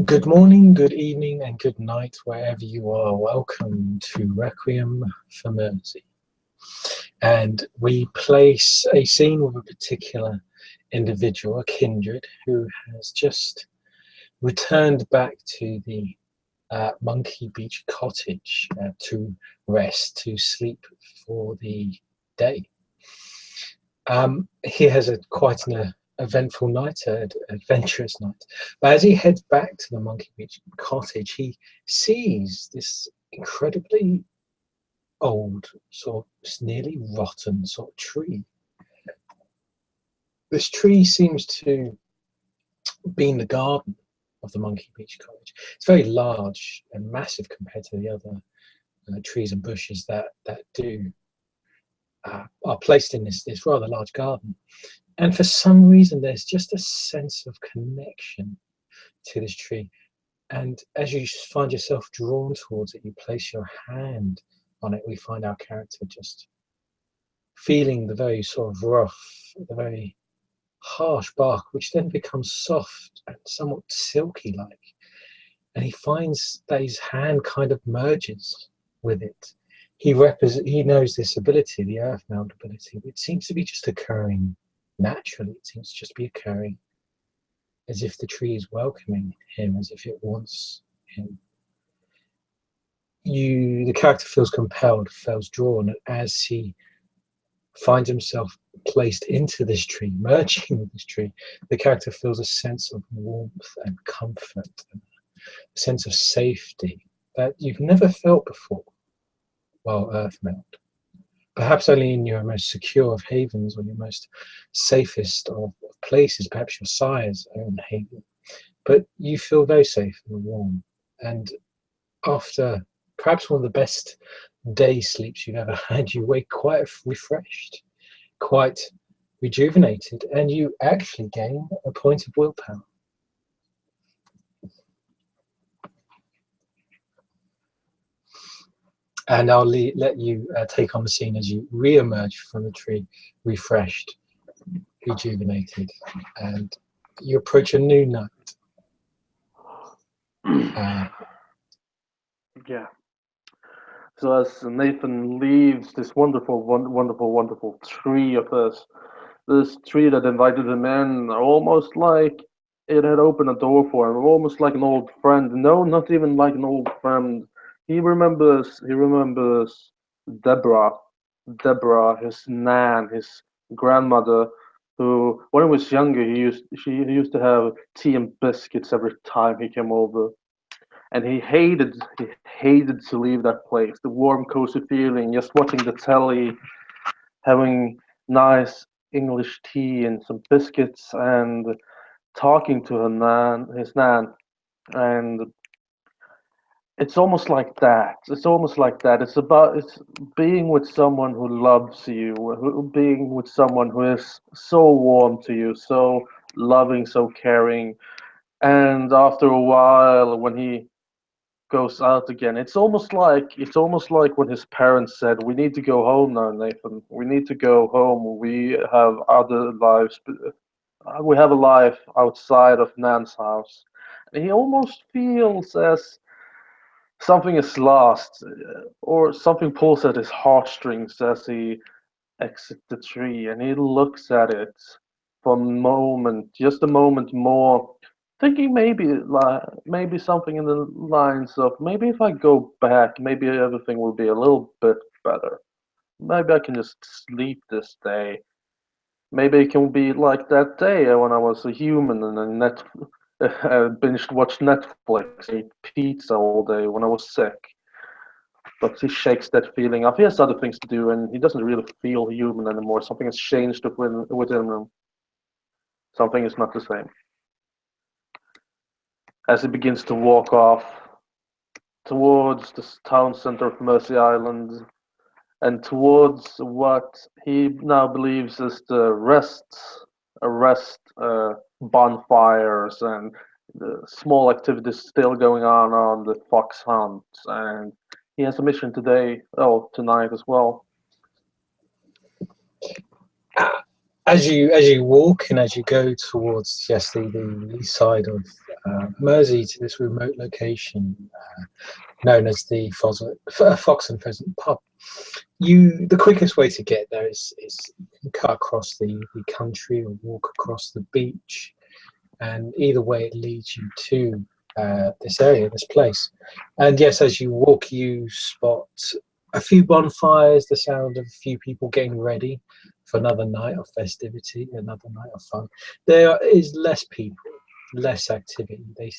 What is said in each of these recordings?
Good morning, good evening, and good night, wherever you are. Welcome to Requiem for Mercy. And we place a scene with a particular individual, a kindred, who has just returned back to the Monkey Beach cottage to rest, to sleep for the day. He has quite an eventful night, an adventurous night. But as he heads back to the Monkey Beach cottage, he sees this incredibly old, sort of nearly rotten sort of tree. This tree seems to be in the garden of the Monkey Beach cottage. It's very large and massive compared to the other trees and bushes that are placed in this rather large garden. And for some reason, there's just a sense of connection to this tree. And as you find yourself drawn towards it, you place your hand on it. We find our character just feeling the very sort of rough, the very harsh bark, which then becomes soft and somewhat silky like. And he finds that his hand kind of merges with it. He knows this ability, the earth meld ability, which seems to be just occurring naturally. It seems to just be occurring as if the tree is welcoming him, as if it wants him. The character feels compelled, feels drawn, as he finds himself placed into this tree, merging with this tree. The character feels a sense of warmth and comfort, and a sense of safety that you've never felt before while earthmeld. Perhaps only in your most secure of havens, or your most safest of places, perhaps your sire's own haven. But you feel very safe and warm. And after perhaps one of the best day sleeps you've ever had, you wake quite refreshed, quite rejuvenated, and you actually gain a point of willpower. And I'll let you take on the scene as you re-emerge from the tree, refreshed, rejuvenated, and you approach a new night. Yeah. So as Nathan leaves this wonderful tree of this tree that invited him in, almost like it had opened a door for him, almost like an old friend. No, not even like an old friend. He remembers Deborah, Deborah, his nan, his grandmother, who when he was younger he used to have tea and biscuits every time he came over, and he hated to leave that place. The warm, cozy feeling, just watching the telly, having nice English tea and some biscuits, and talking to his nan, and it's almost like that. It's almost like that. It's being with someone who loves you, being with someone who is so warm to you, so loving, so caring. And after a while, when he goes out again. It's almost like when his parents said, "We need to go home now, Nathan. We need to go home. We have other lives. We have a life outside of Nan's house." And he almost feels as something is lost, or something pulls at his heartstrings as he exits the tree, and he looks at it for a moment, just a moment more, thinking maybe something in the lines of, maybe if I go back, maybe everything will be a little bit better. Maybe I can just sleep this day. Maybe it can be like that day when I was a human and I binged watched Netflix and ate pizza all day when I was sick. But he shakes that feeling off. He has other things to do, and he doesn't really feel human anymore. Something has changed within him. Something is not the same. As he begins to walk off towards the town center of Mercy Island, and towards what he now believes is the bonfires and the small activities still going on the fox hunt. And he has a mission today, tonight as well. As you walk and as you go towards, yes, the east side of Mersey, to this remote location known as the Fox and Pheasant Pub, the quickest way to get there is you can cut across the country or walk across the beach, and either way it leads you to this area, this place. And yes, as you walk, you spot a few bonfires, the sound of a few people getting ready for another night of festivity, another night of fun. There is less people, less activity. This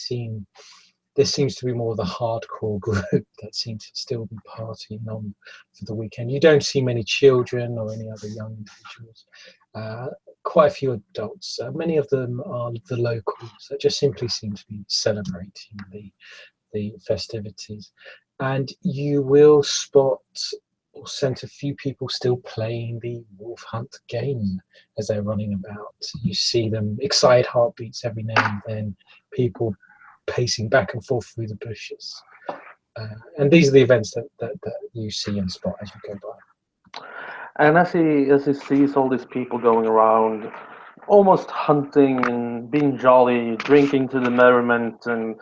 seems to be more the hardcore group that seems to still be partying on for the weekend. You don't see many children or any other young individuals. Uh, Quite a few adults. Many of them are the locals that just simply seem to be celebrating the festivities. And you will spot or sense a few people still playing the wolf hunt game as they're running about. You see them, excited heartbeats every now and then, people pacing back and forth through the bushes. And these are the events that you see and spot as you go by. And as he sees all these people going around, almost hunting and being jolly, drinking to the merriment, and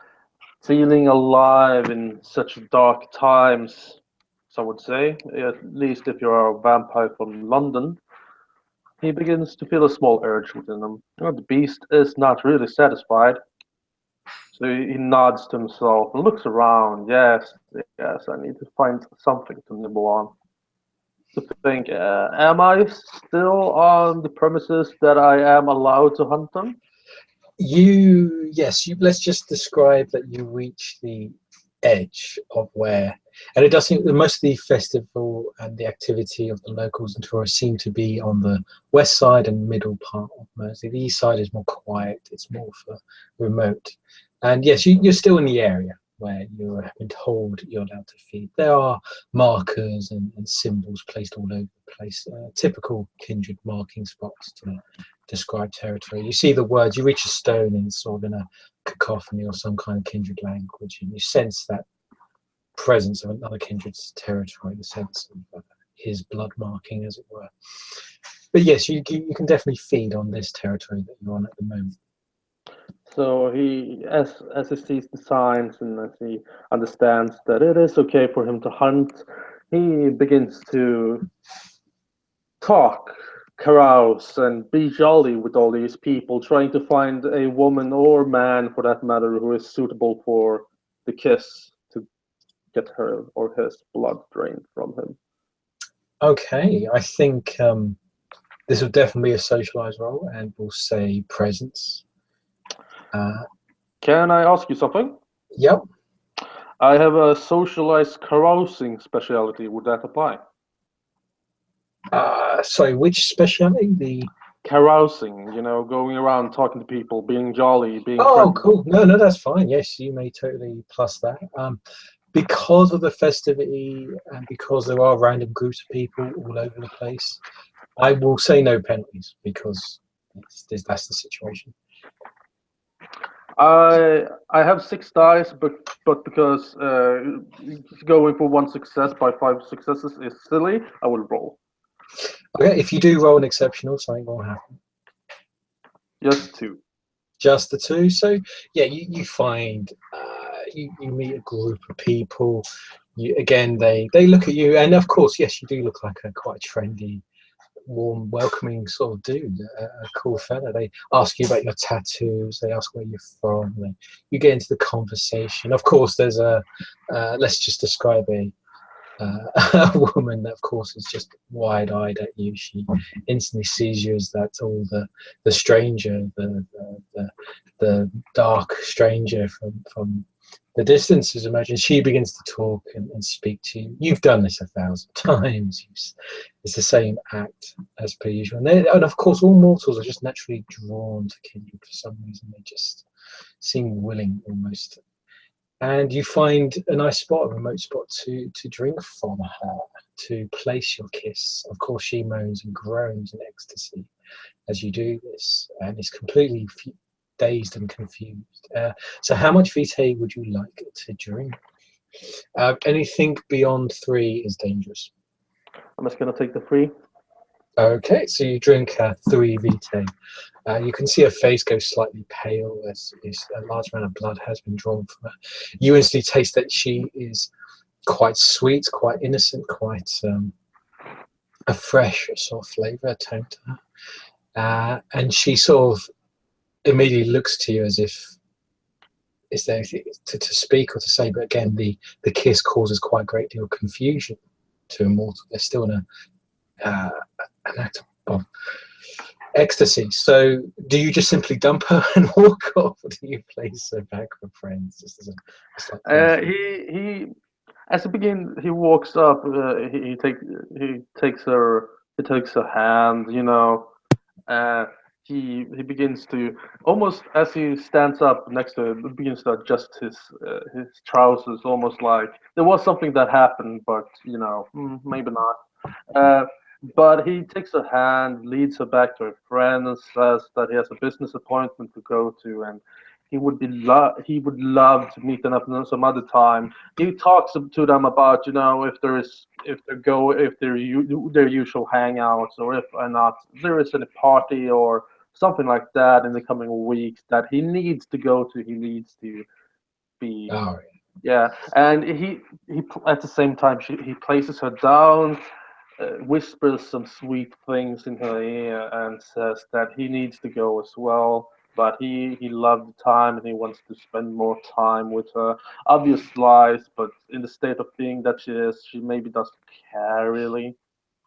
feeling alive in such dark times, some would say, at least if you're a vampire from London, he begins to feel a small urge within him. The beast is not really satisfied, so he nods to himself and looks around. Yes, yes, I need to find something to nibble on. To think, am I still on the premises that I am allowed to hunt them? Yes, let's just describe that you reach the edge of where, and it does seem that most of the festival and the activity of the locals and tourists seem to be on the west side and middle part of Mersey. The east side is more quiet, it's more for remote. And yes, you're still in the area where you have been told you're allowed to feed. There are markers and symbols placed all over the place, typical kindred marking spots to describe territory. You see the words, you reach a stone and it's sort of in a cacophony or some kind of kindred language, and you sense that presence of another kindred's territory, the sense of his blood marking, as it were. But yes, you can definitely feed on this territory that you're on at the moment. So as he sees the signs and as he understands that it is okay for him to hunt, he begins to talk, carouse, and be jolly with all these people, trying to find a woman or man, for that matter, who is suitable for the kiss to get her or his blood drained from him. Okay, I think this will definitely be a socialized role, and we'll say presence. Uh, Can I ask you something? yep. I have a socialized carousing specialty. Would that apply? Sorry, which speciality? The Carousing, going around talking to people, being jolly, being Oh, friendly. cool. No, that's fine. Yes, you may totally plus that. Because of the festivity and because there are random groups of people all over the place, I will say no penalties because that's the situation. I have 6 dice, but because going for one success by 5 successes is silly, I will roll. Okay, if you do roll an exceptional, something will happen. Just 2. Just the two. So yeah, you find you meet a group of people. They look at you, and of course, yes, you do look like a quite trendy, warm, welcoming sort of dude, a cool fella. They ask you about your tattoos. They ask where you're from. You get into the conversation. Of course, there's let's just describe a woman that, of course, is just wide-eyed at you. She instantly sees you as the stranger, the dark stranger from the distances. Imagine she begins to talk and speak to you. You've done this 1,000 times. It's the same act as per usual. And of course, all mortals are just naturally drawn to kindred for some reason. They just seem willing almost. And you find a nice spot, a remote spot to drink from her, to place your kiss. Of course, she moans and groans in ecstasy as you do this, and is completely dazed and confused. So how much vitae would you like to drink? Anything beyond 3 is dangerous. I'm just gonna take the 3. Okay, so you drink 3 vitae. You can see her face go slightly pale as a large amount of blood has been drawn from her. You instantly taste that she is quite sweet, quite innocent, quite a fresh sort of flavour, a tone to her. And she sort of immediately looks to you as if is there anything to speak or to say, but again, the kiss causes quite a great deal of confusion to Immortal. They're still in an act of ecstasy. So, do you just simply dump her and walk off, or do you place her back with friends? Just as a slight question. He as he begin, he walks up. He takes her he takes her hand. Uh, he begins to almost as he stands up next to her, begins to adjust his trousers, almost like there was something that happened, but maybe not. Uh, but he takes her hand, leads her back to her friend, and says that he has a business appointment to go to, and he would love to meet them up some other time. He talks to them about if they're their usual hangouts, or if or not there is any party or something like that in the coming weeks that he needs to go to. He needs to be. All right. Yeah, and he at the same time he places her down, whispers some sweet things in her ear, and says that he needs to go as well. But he loved the time and he wants to spend more time with her. Obvious lies, but in the state of being that she is, she maybe doesn't care really.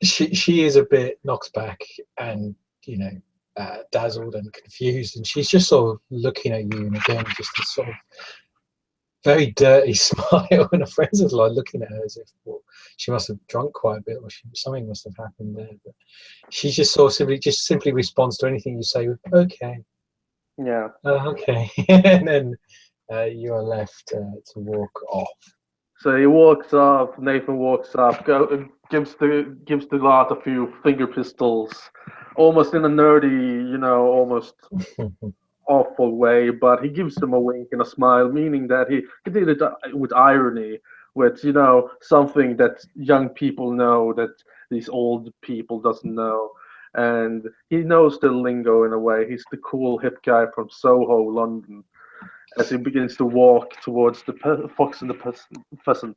She is a bit knocked back and you know dazzled and confused, and she's just sort of looking at you, and again, just this sort of very dirty smile, and her friends are like looking at her as if well, she must have drunk quite a bit, or something must have happened there. But she just sort of simply responds to anything you say with "okay, Yeah. okay," and then you are left to walk off. So he walks up. Nathan walks up, gives the lad a few finger pistols, almost in a nerdy, almost awful way, but he gives them a wink and a smile, meaning that he did it with irony, with something that young people know that these old people doesn't know, and he knows the lingo in a way. He's the cool hip guy from Soho, London, as he begins to walk towards the fox and the pheasant.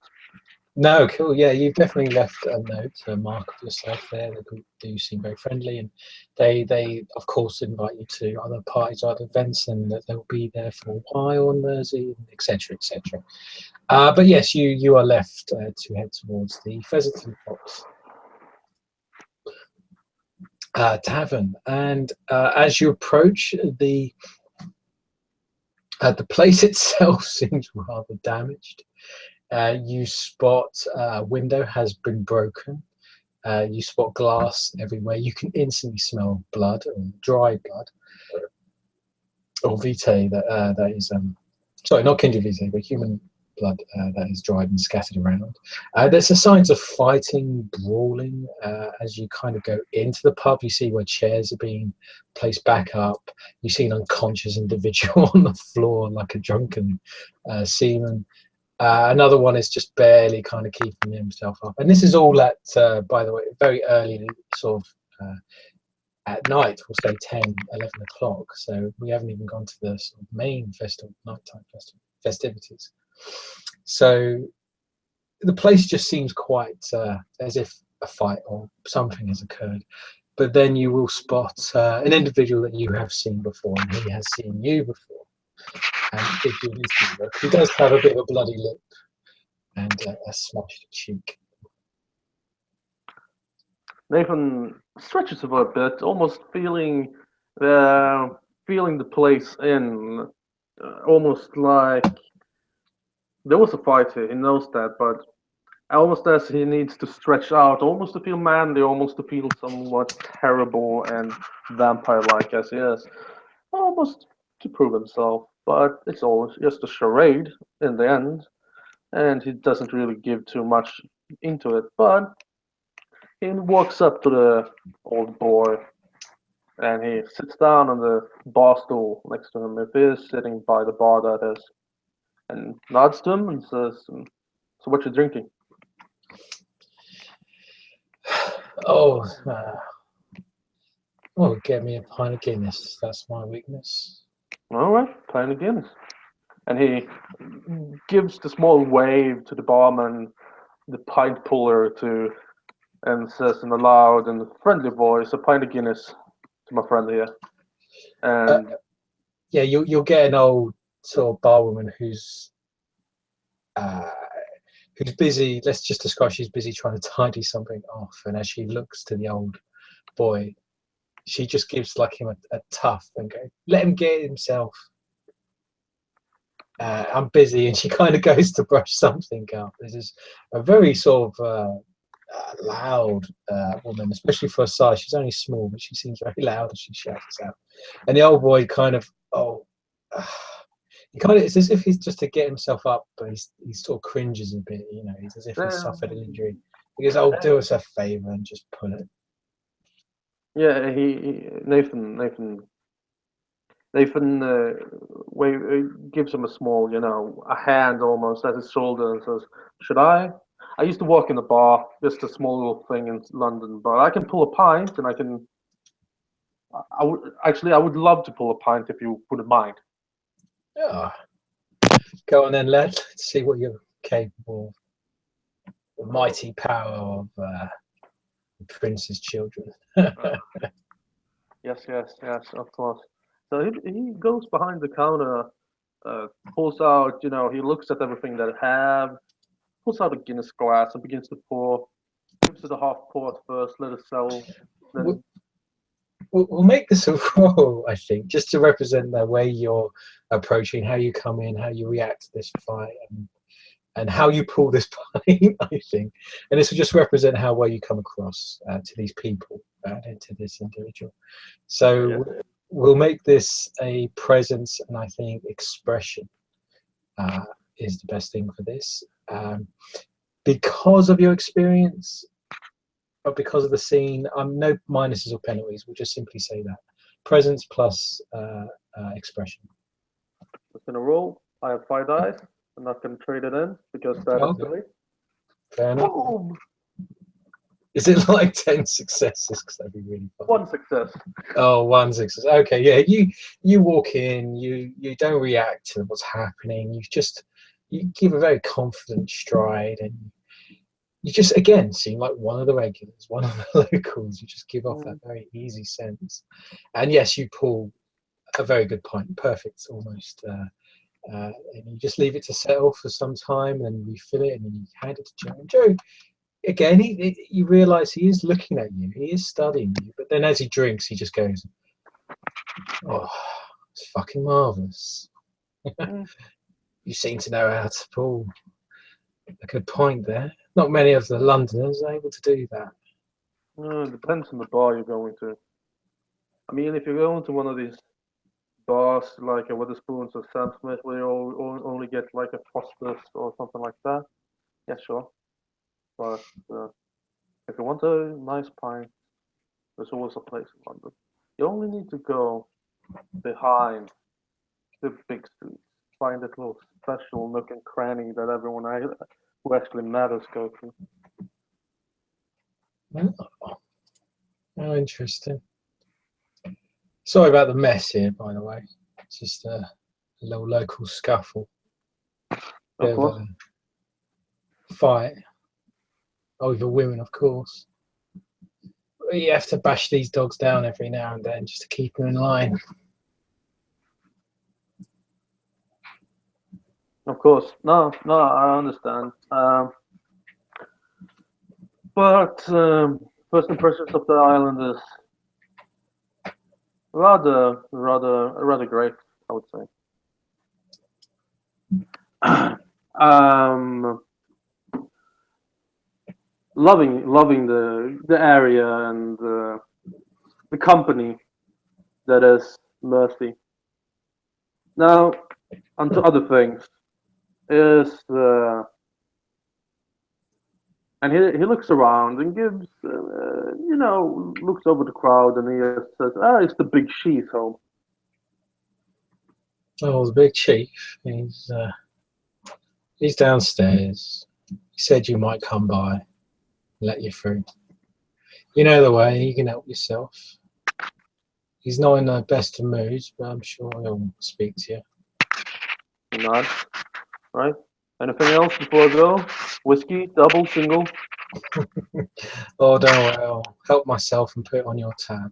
No, cool. Yeah, you've definitely left a note, a mark of yourself there. The group do seem very friendly, and they of course invite you to other parties, other events, and that they'll be there for a while on Mersey, etc., etc. But yes, you are left to head towards the Pheasant and Fox Tavern, and as you approach the place itself seems rather damaged. You spot a window has been broken. You spot glass everywhere. You can instantly smell blood, or dry blood, or vitae that is sorry, not kindred vitae, but human blood that is dried and scattered around. There's a signs of fighting, brawling as you kind of go into the pub. You see where chairs are being placed back up. You see an unconscious individual on the floor like a drunken seaman. Another one is just barely kind of keeping himself up. And this is all at, by the way, very early, sort of at night, we'll say 10, 11 o'clock. So we haven't even gone to the sort of main festival, nighttime festivities. So the place just seems quite as if a fight or something has occurred. But then you will spot an individual that you have seen before, and he has seen you before. And if you instantly look, he does have a bit of a bloody lip and a smashed cheek. Nathan stretches a bit, almost uh, feeling the place in, almost like there was a fight here. He knows that, but almost as he needs to stretch out, almost to feel manly, almost to feel somewhat terrible and vampire-like as he is, almost to prove himself. But it's always just a charade in the end, and he doesn't really give too much into it. But he walks up to the old boy and he sits down on the bar stool next to him, if he is sitting by the bar that is, and nods to him and says, "So what you drinking?" Oh, Oh, get me a pint of Guinness. That's my weakness. All right, pint of Guinness. And he gives the small wave to the barman, the pint puller, to and says in a loud and friendly voice, "A pint of Guinness to my friend here." Uh, And yeah, you'll get an old sort of barwoman uh, who's busy. Let's just describe she's busy trying to tidy something off, and as she looks to the old boy, she just gives like him a tough and go, "Let him get himself. I'm busy," and she kind of goes to brush something up. This is a very sort of loud woman, especially for her size. She's only small, but she seems very loud as she shouts this out. And the old boy kind of, he kind of, it's as if he's just to get himself up, but he sort of cringes a bit. You know, he's as if he's suffered an injury. He goes, "Oh, do us a favor and just pull it." yeah, Nathan gives him a small, a hand almost at his shoulder and says, "Should I? I used to work in a bar, just a small little thing in London, but I can pull a pint and I can. I would love to pull a pint if you wouldn't mind." Oh, go on then, lad. Let's see what you're capable of. The mighty power of the prince's children. Uh, yes, yes, yes, of course. So he goes behind the counter, pulls out, he looks at everything that I have, pulls out a Guinness glass and begins to pour. Gives it a half pour at first, let it settle. We'll, Then, we'll make this a role, I think, just to represent the way you're approaching, how you come in, how you react to this fight, and how you pull this pint, I think. And this will just represent how well you come across to these people and to this individual. yeah. So we'll make this a presence, and I think expression is the best thing for this. Because of your experience, but because of the scene, no minuses or penalties. We'll just simply say that presence plus expression. It's gonna roll. I have 5 dice. I'm not gonna trade it in because that is Okay, silly. fair enough. Boom! Is it like 10 successes? Because that'd be really fun. One success. Oh, one success. Okay, yeah. You walk in. You don't react to what's happening. You give a very confident stride, and you just again seem like one of the regulars, one of the locals. You just give off that very easy sense. And yes, you pull a very good pint, perfect almost. And you just leave it to settle for some time, and then you refill it, and then you hand it to Joe. And Joe, again, you realise he is looking at you, he is studying you, but then as he drinks, he just goes, "Oh, it's fucking marvellous. Mm. You seem to know how to pull a good point there. Not many of the Londoners are able to do that." It depends on the bar you're going to. I mean, if you're going to one of these bars like a Wetherspoons or Sam Smith where you only get like a Foster's or something like that, yeah, sure. But if you want a nice pint, there's always a place in London. You only need to go behind the big streets, find that little special nook and cranny that who actually matters go to. Oh, how interesting. Sorry about the mess here, by the way. It's just a little local scuffle. Of Bit of course. a fight over women, of course. You have to bash these dogs down every now and then just to keep them in line. Of course. No, no, I understand. But first impressions of the island is rather great, I would say. um, loving the area and the company that is Mercy. Now, onto other things. Is and he looks around and gives looks over the crowd and he just says, "Ah, it's the big she's home." Oh, the big chief. He's downstairs. He said you might come by, let you through. You know the way. You can help yourself. He's not in the best of moods, but I'm sure he'll speak to you. Not right. Anything else before I go? Whiskey, double, single. Oh, don't worry, I'll help myself and put it on your tab.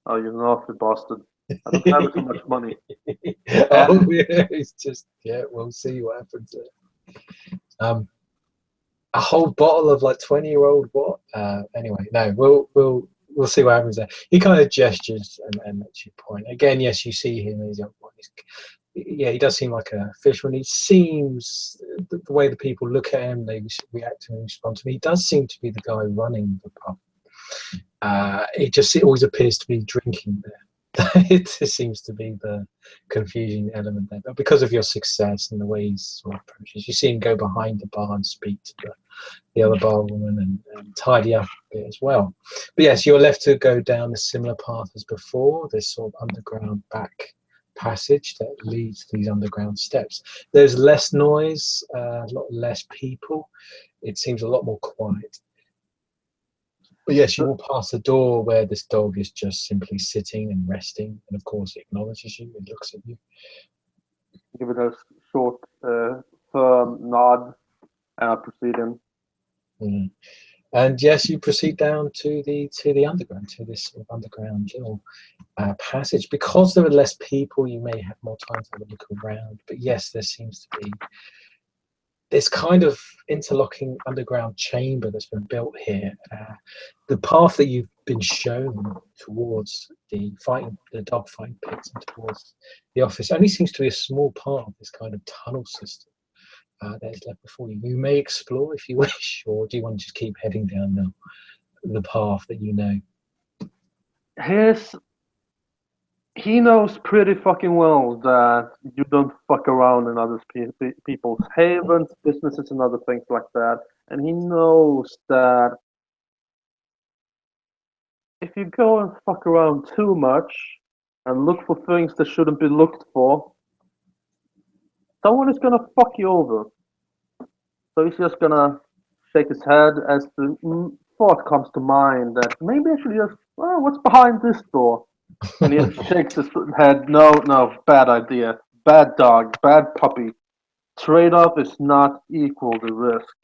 Oh, you naughty bastard! I don't have so much money. Oh, yeah, it's just, yeah, we'll see what happens there. A whole bottle of like 20-year-old what? Anyway, no, we'll see what happens there. He kind of gestures and makes you point. Again, yes, you see him as young boy. Yeah, he does seem like a fisherman. He seems the way the people look at him, they react and respond to him. He does seem to be the guy running the pub. It always appears to be drinking there. It seems to be the confusing element there. But because of your success and the way he sort of approaches, you see him go behind the bar and speak to the other barwoman and tidy up a bit as well. But yes, you're left to go down a similar path as before, this sort of underground back passage that leads to these underground steps. There's less noise, a lot less people. It seems a lot more quiet. But yes, you So, will pass the door where this dog is just simply sitting and resting, and of course it acknowledges you, it looks at you. give it a short, firm nod, and I proceed in. Mm. And yes, you proceed down to the underground, to this sort of underground little passage. Because there are less people, you may have more time to have a look around. But yes, there seems to be this kind of interlocking underground chamber that's been built here. The path that you've been shown towards the dog fighting pits and towards the office only seems to be a small part of this kind of tunnel system that is left before you. You may explore if you wish, or do you want to just keep heading down the path that you know? His he knows pretty fucking well that you don't fuck around in other people's havens, businesses, and other things like that. And he knows that if you go and fuck around too much and look for things that shouldn't be looked for, someone is gonna fuck you over. So he's just gonna shake his head as the thought comes to mind that maybe I should just, oh, what's behind this door? And he just shakes his head. No, no, bad idea. Bad dog, bad puppy. Trade off is not equal to risk.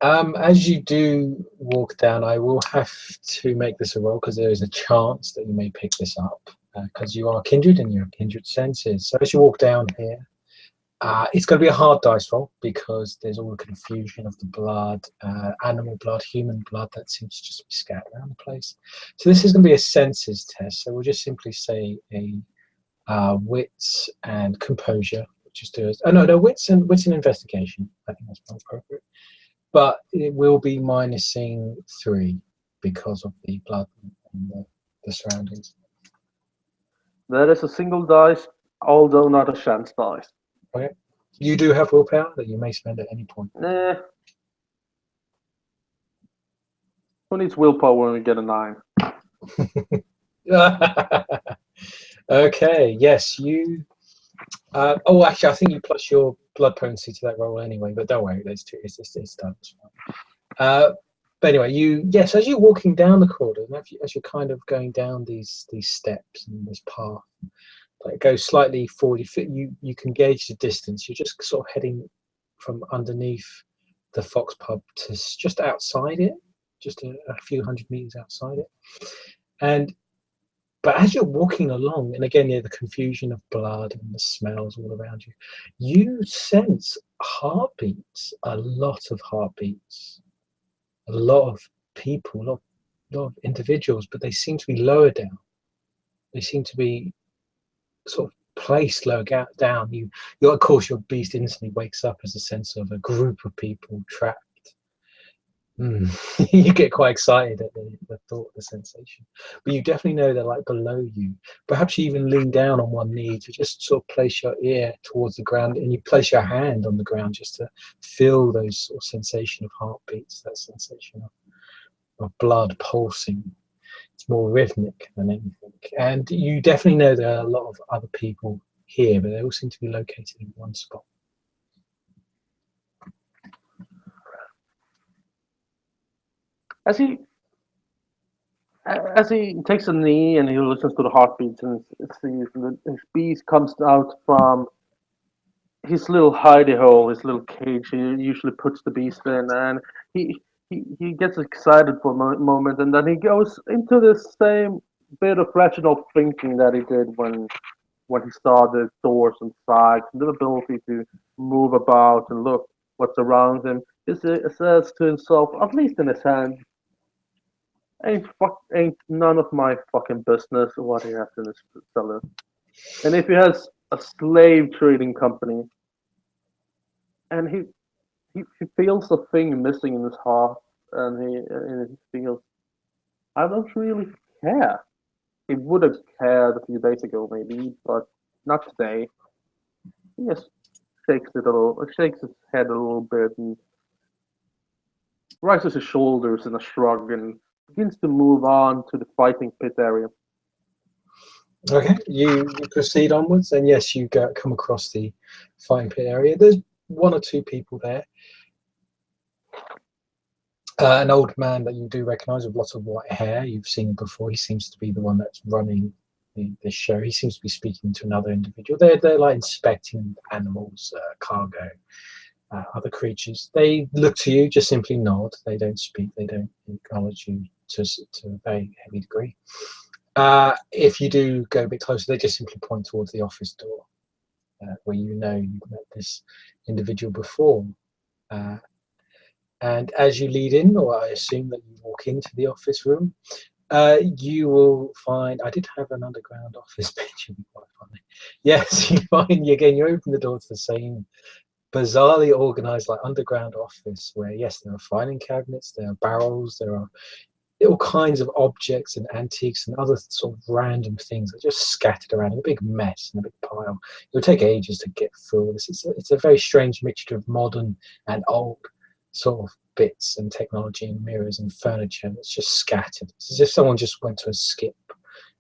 As you do walk down, I will have to make this a roll because there is a chance that you may pick this up because you are kindred and you have kindred senses. So as you walk down here, it's going to be a hard dice roll because there's all the confusion of the blood, animal blood, human blood that seems to just be scattered around the place. So this is going to be a senses test. So we'll just simply say a wits and composure. Just do it. Oh no, wits and investigation. I think that's more appropriate. But it will be minusing 3 because of the blood and the surroundings. That is a single dice, although not a chance dice. Okay. You do have willpower that you may spend at any point. Who needs willpower when we get a 9? Okay, yes, you. Oh, actually, I think you plus your blood potency to that roll anyway, but don't worry, there's 2. It's done. But anyway, yes, as you're walking down the corridor, and as you're kind of going down these steps and this path, like it goes slightly forward. You can gauge the distance. You're just sort of heading from underneath the Fox Pub to just outside it, just a few hundred meters outside it. But as you're walking along, and again, the confusion of blood and the smells all around you, you sense heartbeats, a lot of heartbeats, a lot of people, lot of individuals, but they seem to be lower down. They seem to be sort of placed lower down. Of course, your beast instantly wakes up as a sense of a group of people trapped. You get quite excited at the thought, the sensation. But you definitely know they're like below you. Perhaps you even lean down on one knee to just sort of place your ear towards the ground, and you place your hand on the ground just to feel those sort of sensation of heartbeats, that sensation of blood pulsing. It's more rhythmic than anything. And you definitely know there are a lot of other people here, but they all seem to be located in one spot. As he As he takes a knee and he listens to the heartbeats and sees his beast comes out from his little hidey hole, his little cage he usually puts the beast in, and he gets excited for a moment, and then he goes into this same bit of rational thinking that he did when he saw the doors and sides and the ability to move about and look what's around him. He says to himself, at least in his hand, ain't none of my fucking business what he has in his cellar. And if he has a slave trading company and he feels a thing missing in his heart and he feels I don't really care. He would have cared a few days ago maybe, but not today. He just shakes his head a little bit and rises his shoulders in a shrug and begins to move on to the fighting pit area. Okay, you proceed onwards, and yes, you come across the fighting pit area. There's one or two people there. An old man that you do recognise with lots of white hair. You've seen him before. He seems to be the one that's running the show. He seems to be speaking to another individual. They're like inspecting animals, cargo, other creatures. They look to you, just simply nod. They don't speak. They don't acknowledge you to a very heavy degree. If you do go a bit closer, they just simply point towards the office door, where you know you've met this individual before. And as you lead in, or I assume that you walk into the office room, you will find, I did have an underground office picture, be quite funny. Yes, you find, again, you open the door to the same bizarrely organized like underground office where, yes, there are filing cabinets, there are barrels, there are all kinds of objects and antiques and other sort of random things that are just scattered around in a big mess and a big pile. It'll take ages to get through this. It's a very strange mixture of modern and old sort of bits and technology and mirrors and furniture that's just scattered. It's as if someone just went to a skip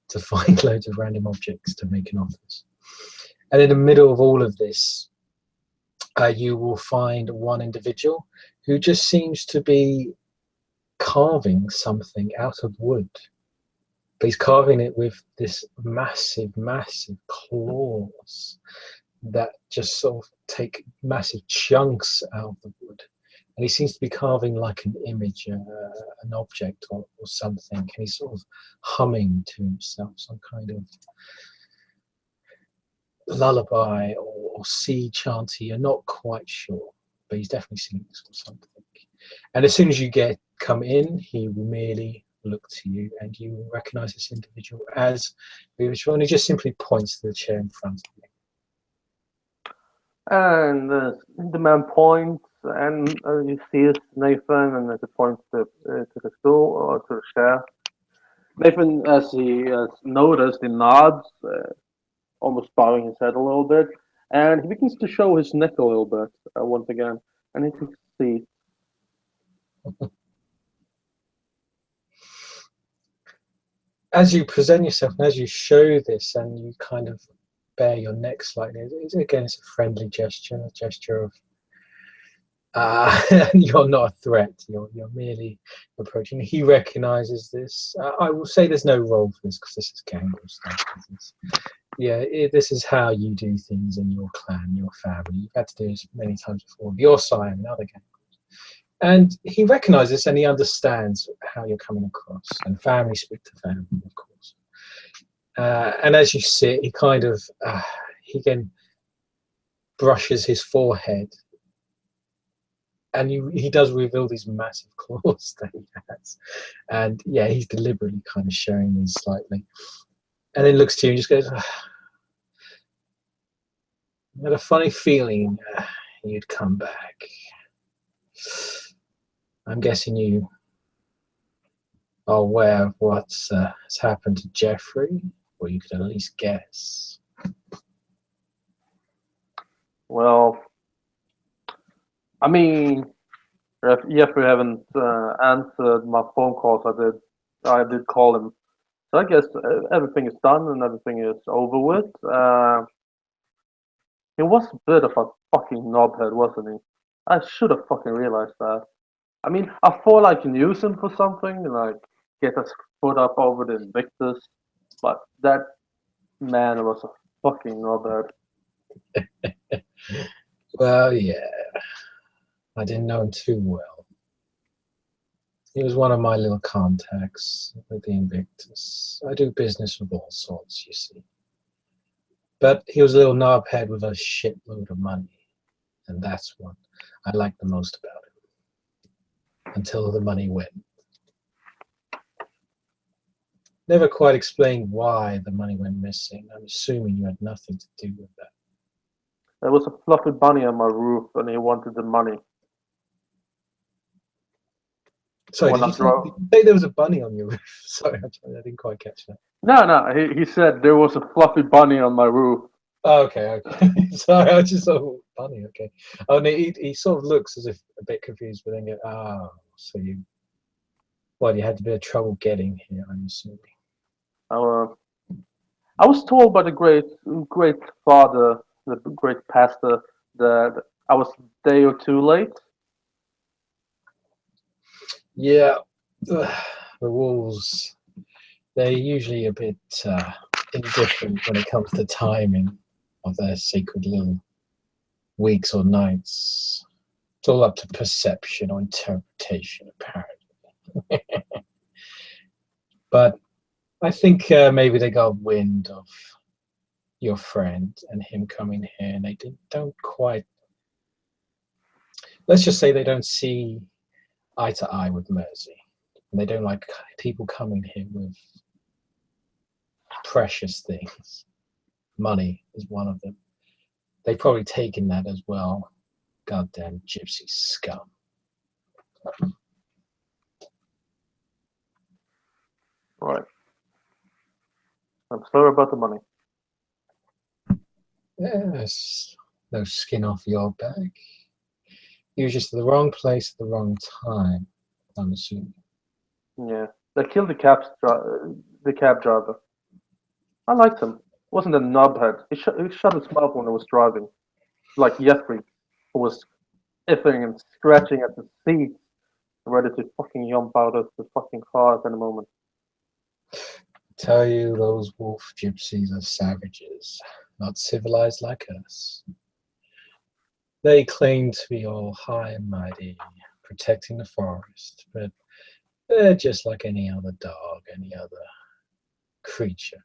to find loads of random objects to make an office. And in the middle of all of this, you will find one individual who just seems to be carving something out of wood. But he's carving it with this massive, massive claws that just sort of take massive chunks out of the wood. And he seems to be carving like an image, an object or something. And he's sort of humming to himself some kind of lullaby or sea chanty. You're not quite sure, but he's definitely singing this or something. And as soon as you come in, he will merely look to you, and you will recognize this individual as Beatrice, and he just simply points to the chair in front of you. And the man points, and you see Nathan, and as he points to the stool or to the chair. Nathan, as he has noticed, he nods, almost bowing his head a little bit, and he begins to show his neck a little bit once again, and he takes a seat. As you present yourself and as you show this and you kind of bare your neck slightly, it's a friendly gesture, a gesture of you're not a threat, you're merely approaching. He recognizes this. I will say there's no role for this because this is gangrel stuff. This is how you do things in your clan, your family. You've had to do this many times before with your sire and other gangrels. And he recognizes and he understands how you're coming across. And family speak to family, of course. And as you sit, he kind of, he again brushes his forehead. And he does reveal these massive claws that he has. And yeah, he's deliberately kind of showing these slightly. And then looks to you and just goes, I had a funny feeling you'd come back. I'm guessing you are aware of what has happened to Jeffrey, or you could at least guess. Well, I mean, Jeffrey haven't answered my phone calls. I did call him. So I guess everything is done and everything is over with. He was a bit of a fucking knobhead, wasn't he? I should have fucking realized that. I mean, I thought I can use him for something, like get us put up over the Invictus, but that man was a fucking knobhead. Well, yeah, I didn't know him too well. He was one of my little contacts with the Invictus. I do business with all sorts, you see. But he was a little knobhead with a shitload of money, and that's what I liked the most about him. Until the money went. Never quite explained why the money went missing. I'm assuming you had nothing to do with that. There was a fluffy bunny on my roof, and he wanted the money. Sorry, When I did drove, you say there was a bunny on your roof? Sorry, I didn't quite catch that. no, he said there was a fluffy bunny on my roof. Oh, okay, okay. Sorry, I just thought bunny. Okay. Oh, no, he sort of looks as if a bit confused, but then go, oh, so you had a bit of trouble getting here, I'm assuming. Uh, I was told by the great father, the great pastor, that I was a day or two late. Yeah, the wolves, they're usually a bit indifferent when it comes to timing of their sacred little weeks or nights. It's all up to perception or interpretation, apparently. But I think maybe they got wind of your friend and him coming here, and they don't quite. Let's just say they don't see eye to eye with Mersey, and they don't like people coming here with precious things. Money is one of them. They've probably taken that as well. Goddamn gypsy scum. Right. I'm sorry about the money. Yes, no skin off your back. You're just at the wrong place at the wrong time, I'm assuming. Yeah, they killed the cab driver. I liked him. Wasn't a knobhead. He shut his mouth when he was driving, like Jeffrey, who was iffing and scratching at the seat, ready to fucking jump out of the fucking car at any moment. Tell you, those wolf gypsies are savages, not civilized like us. They claim to be all high and mighty, protecting the forest, but they're just like any other dog, any other creature.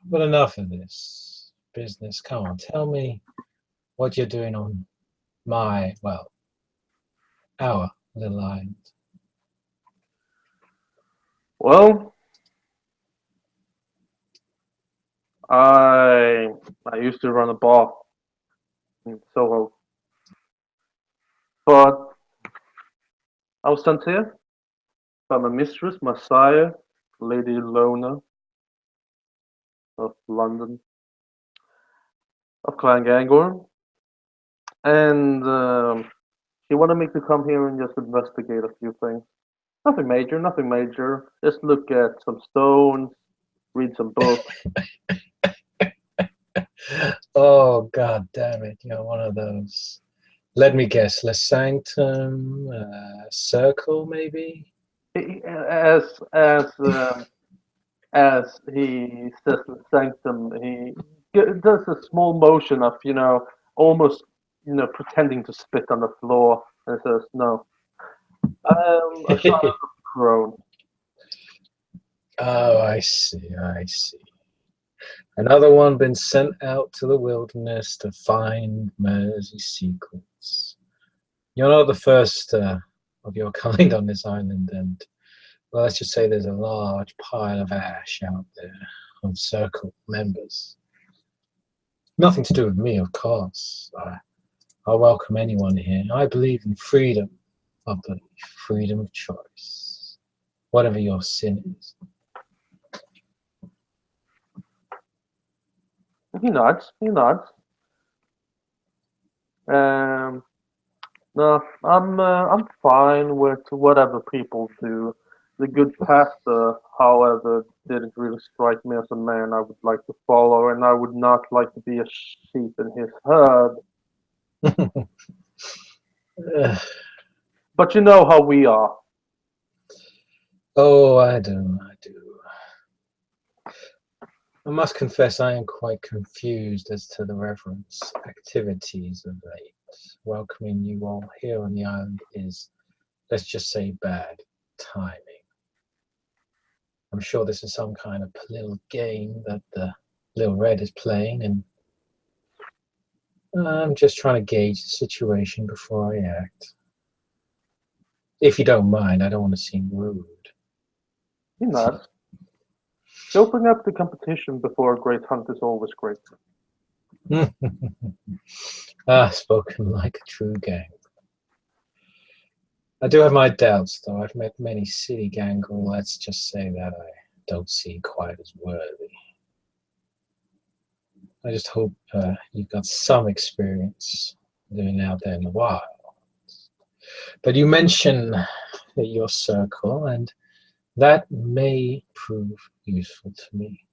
But enough of this business. Come on, tell me what you're doing on our little island. Well, I I used to run a bar in Soho, but I was sent here by my mistress, Messiah, Lady Lona of London, of Clan and she wanted me to come here and just investigate a few things. Nothing major, nothing major. Just look at some stones, read some books. Oh, god damn it, you're one of those. Let me guess, Le Sanctum, Circle, maybe? As he says in Sanctum, he does a small motion of almost pretending to spit on the floor and says, "No, a child of crone." Oh, I see, I see. Another one been sent out to the wilderness to find Mersey secrets. You're not the first of your kind on this island, and well, let's just say there's a large pile of ash out there of Circle members. Nothing to do with me, of course. I welcome anyone here. I believe in freedom of belief, freedom of choice, whatever your sin is. He nods. He nods. Um, no, I'm fine with whatever people do. The good pastor, however, didn't really strike me as a man I would like to follow, and I would not like to be a sheep in his herd. But you know how we are. Oh, I do. I must confess I am quite confused as to the Reverend's activities of late. Welcoming you all here on the island is, let's just say, bad timing. I'm sure this is some kind of little game that the Little Red is playing, and I'm just trying to gauge the situation before I act. If you don't mind, I don't want to seem rude. He nods. Opening up the competition before a great hunt is always great. Spoken like a true gang. I do have my doubts, though. I've met many city gang, or let's just say that I don't see quite as worthy. I just hope you've got some experience living out there in the wild. But you mentioned your circle, and that may prove useful to me.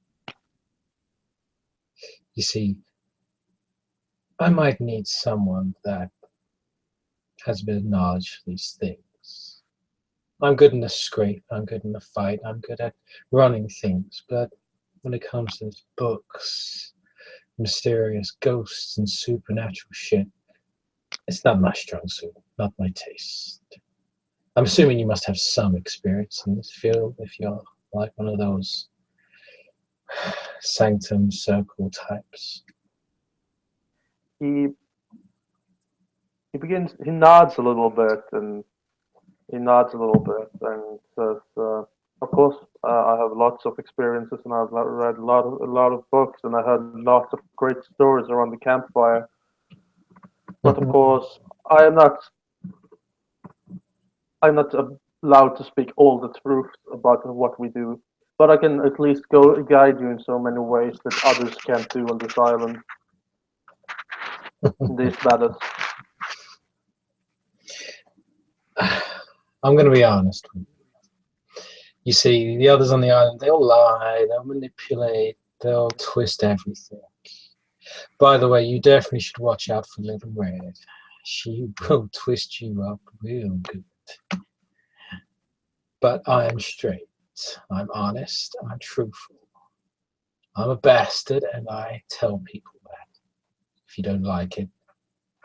You see, I might need someone that has a bit of knowledge of these things. I'm good in the scrape, I'm good in the fight, I'm good at running things, but when it comes to books, mysterious ghosts and supernatural shit, it's not my strong suit, not my taste. I'm assuming you must have some experience in this field if you're like one of those sanctum circle types. He he nods a little bit and says, "Of course, I have lots of experiences, and I've read a lot of books, and I heard lots of great stories around the campfire. But of course, I am not I'm not allowed to speak all the truth about what we do. But I can at least go guide you in so many ways that others can't do on this island, in these battles." I'm going to be honest with you. You see, the others on the island, they'll lie, they'll manipulate, they'll twist everything. By the way, you definitely should watch out for Little Red. She will twist you up real good. But I am straight. I'm honest. I'm truthful. I'm a bastard, and I tell people that. If you don't like it,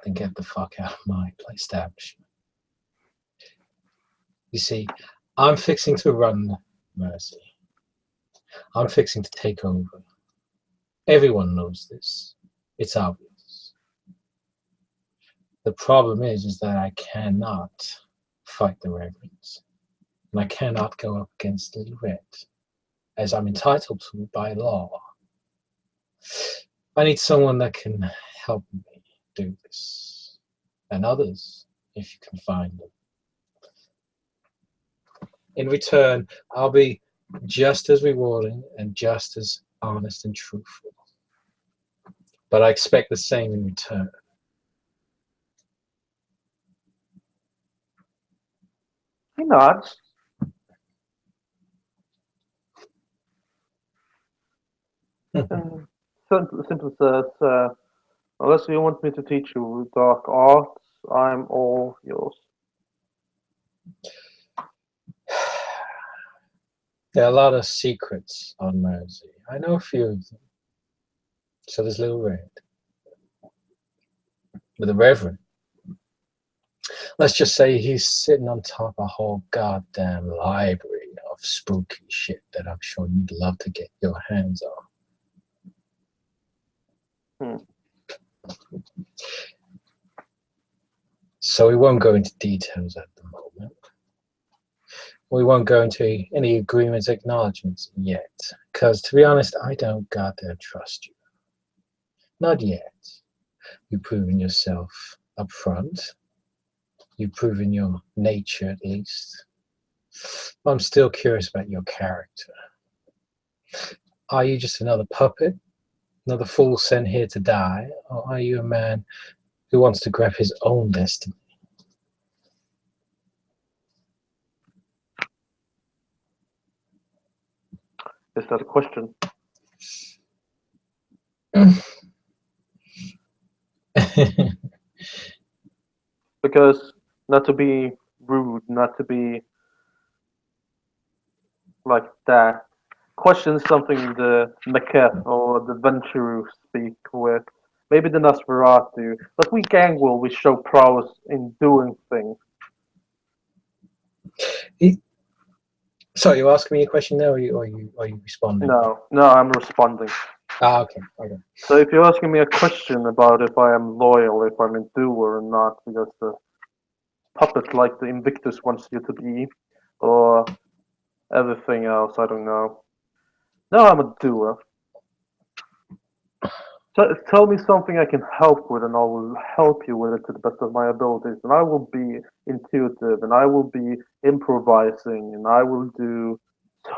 then get the fuck out of my establishment. You see, I'm fixing to run Mercy. I'm fixing to take over. Everyone knows this. It's obvious. The problem is that I cannot fight the Reverends, and I cannot go up against Little Red, as I'm entitled to by law. I need someone that can help me do this, and others, if you can find them. In return, I'll be just as rewarding and just as honest and truthful. But I expect the same in return. He nods. And simply says, "Unless you want me to teach you dark arts, I'm all yours." There are a lot of secrets on Mersey. I know a few of them. So there's Little Red. But the Reverend, let's just say he's sitting on top of a whole goddamn library of spooky shit that I'm sure you'd love to get your hands on. Hmm. So we won't go into details at the moment. We won't go into any agreements, acknowledgements yet. Because to be honest, I don't goddamn trust you. Not yet. You've proven yourself up front. You've proven your nature at least. I'm still curious about your character. Are you just another puppet? Another fool sent here to die? Or are you a man who wants to grab his own destiny? Is that a question? Because, not to be rude, not to be like that. Question something the Maketh or the Venturus speak with. Maybe the Nosferatu. But we Gangwell, we show prowess in doing things. So you're asking me a question now, or are you responding? No, no, I'm responding. Ah, okay, okay. So if you're asking me a question about if I am loyal, if I'm a doer or not, because the puppet like the Invictus wants you to be, or everything else, I don't know. No, I'm a doer. Tell me something I can help with, and I will help you with it to the best of my abilities. And I will be intuitive, and I will be improvising, and I will do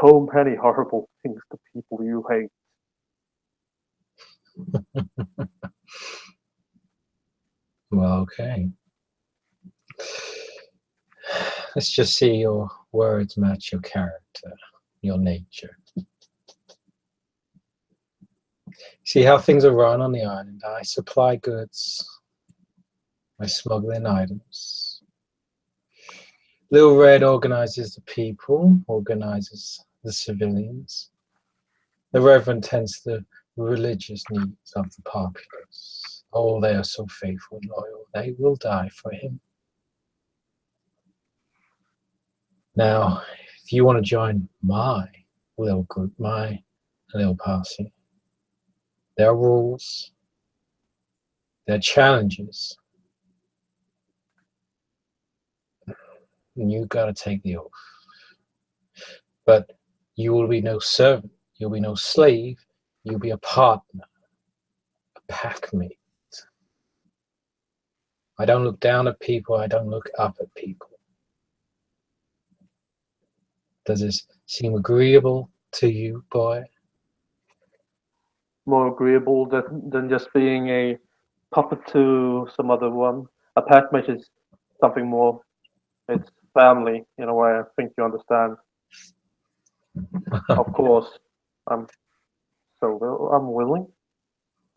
so many horrible things to people you hate. Well, okay. Let's just see your words match your character, your nature. See how things are run on the island. I supply goods. I smuggle in items. Little Red organizes the people, organizes the civilians. The Reverend tends the religious needs of the populace. Oh, they are so faithful and loyal. They will die for him. Now, if you want to join my little group, my little posse, there are rules, there are challenges, and you got to take the oath. But you will be no servant, you'll be no slave, you'll be a partner, a packmate. I don't look down at people, I don't look up at people. Does this seem agreeable to you, boy? More agreeable than just being a puppet to some other one. A packmate is something more. It's family in a way. I think you understand. Of course, I'm I'm willing.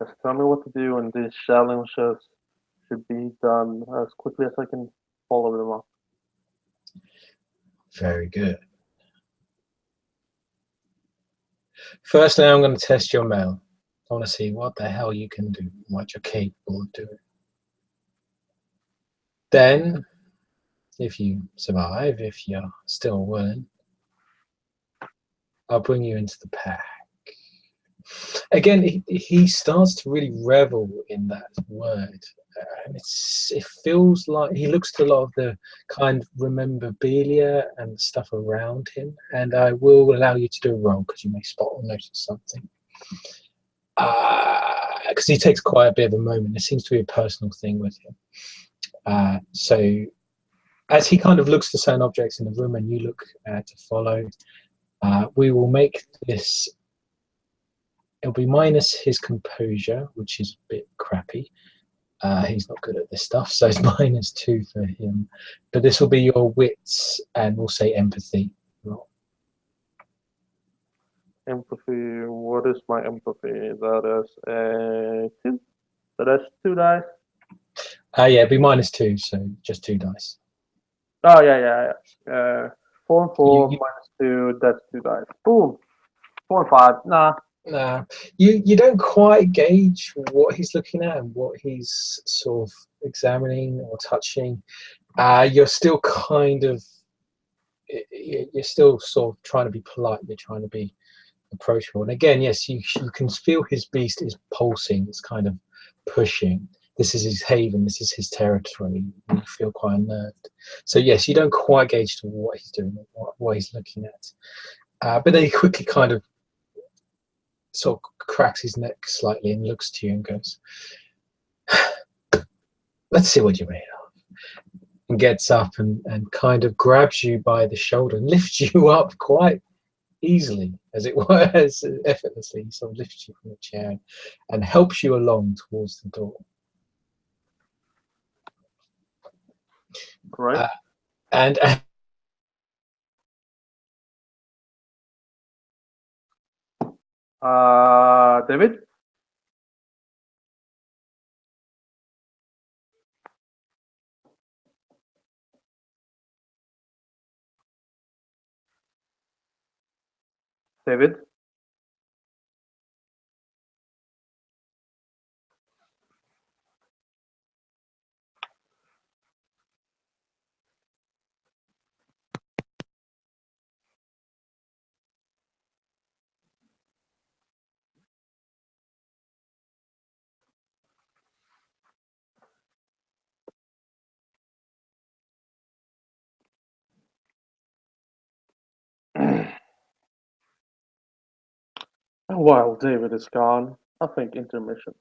Just tell me what to do, and these challenges should be done as quickly as I can follow them up. Very good. Firstly, I'm going to test your mail. I want to see what the hell you can do, what you're capable of doing. Then, if you survive, if you're still willing, I'll bring you into the pack. Again, he starts to really revel in that word. And it feels like he looks to a lot of the kind of memorabilia and stuff around him. And I will allow you to do a roll because you may spot or notice something. Because he takes quite a bit of a moment. It seems to be a personal thing with him. So as he kind of looks for certain objects in the room and you look to follow, we will make this. It'll be minus his composure, which is a bit crappy. He's not good at this stuff, so it's -2 for him. But this will be your wits and we'll say empathy. Empathy. What is my empathy? That is a 2. So that's 2 dice. Yeah, it'll be -2, so just 2 dice. Oh yeah. 4 and 4 You, -2. That's 2 dice. Boom. 4 and 5. Nah. Nah, you don't quite gauge what he's looking at and what he's sort of examining or touching. You're still kind of you're still sort of trying to be polite. You're trying to be approachable. And again, yes, you can feel his beast is pulsing. It's kind of pushing. This is his haven. This is his territory. You feel quite unnerved. So yes, you don't quite gauge to what he's doing, what he's looking at. But then he quickly kind of sort of cracks his neck slightly and looks to you and goes, let's see what you're made of. And gets up and kind of grabs you by the shoulder and lifts you up quite easily, as it were, as effortlessly. He sort of lifts you from the chair and helps you along towards the door. Right. And David. David? And while David is gone, I think intermission.